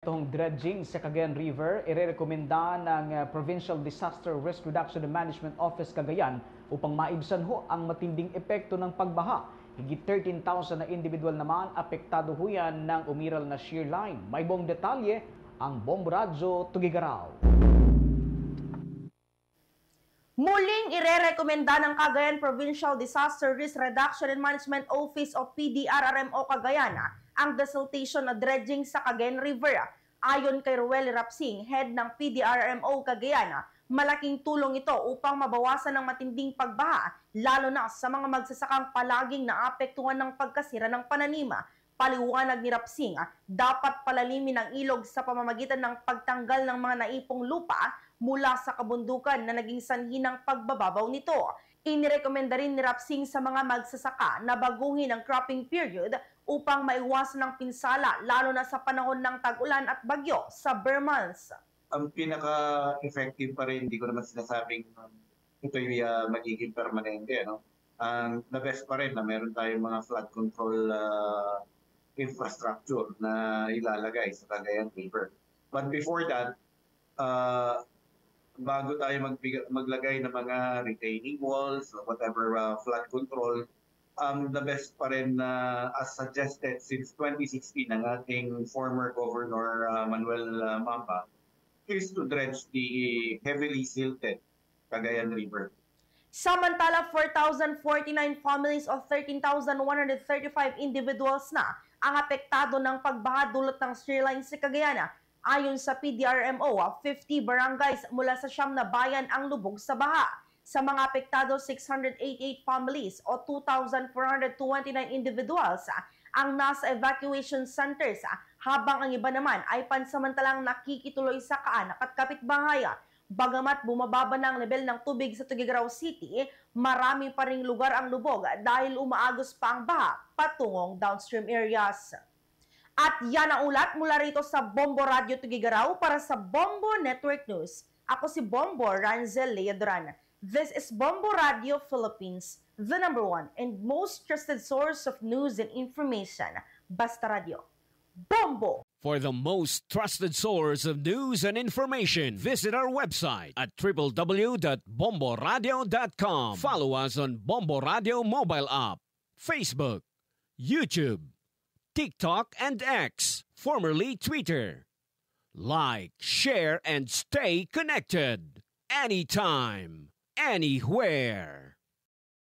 Itong dredging sa Cagayan River, irerekomenda ng Provincial Disaster Risk Reduction and Management Office Cagayan upang maibsan ho ang matinding epekto ng pagbaha. Higit 13,000 na individual naman apektado ho yan ng umiral na shear line. May buong detalye ang Bombo Radyo Tugigaraw. Muling irerekomenda ng Cagayan Provincial Disaster Risk Reduction and Management Office o PDRRMO Cagayan ang desiltation na dredging sa Cagayan River. Ayon kay Ruel Rapsing, head ng PDRRMO Cagayan, malaking tulong ito upang mabawasan ang matinding pagbaha, lalo na sa mga magsasakang palaging naapektuhan ng pagkasira ng pananima. Paliwanag ni Rapsing, dapat palalimin ang ilog sa pamamagitan ng pagtanggal ng mga naipong lupa mula sa kabundukan na naging sanhi ng pagbababaw nito. Inirekomenda rin ni Rapsing sa mga magsasaka na baguhin ang cropping period upang maiwasan ang pinsala lalo na sa panahon ng tag-ulan at bagyo sa bare months. Ang pinaka-effective pa rin, hindi ko naman sinasabing ito'y magiging permanente. No? The best pa rin na meron tayong mga flood control infrastructure na ilalagay sa Cagayan River. But before that, bago tayo maglagay ng mga retaining walls or whatever flood control, the best pa rin as suggested since 2016 ng ating former Governor Manuel Mamba is to dredge the heavily silted Cagayan River. Samantala, 4,049 families o 13,135 individuals na ang apektado ng pagbaha dulot ng shear line sa Cagayan. Ayon sa PDRMO, 50 barangays mula sa siyam na bayan ang lubog sa baha. Sa mga apektado, 688 families o 2,429 individuals ang nasa evacuation centers, habang ang iba naman ay pansamantalang nakikituloy sa kaanak at kapitbahay. Bagamat bumababa na ang level ng tubig sa Tugigaraw City, marami pa ring lugar ang lubog dahil umaagos pa ang baha patungong downstream areas. At yan ang ulat mula rito sa Bombo Radio Tugigaraw para sa Bombo Network News. Ako si Bombo Ranzel Leodran. This is Bombo Radio Philippines, the #1 and most trusted source of news and information. Basta Radio. Bombo! For the most trusted source of news and information, visit our website at www.bomboradio.com. Follow us on Bombo Radio mobile app, Facebook, YouTube, TikTok, and X, formerly Twitter. Like, share, and stay connected. Anytime, anywhere.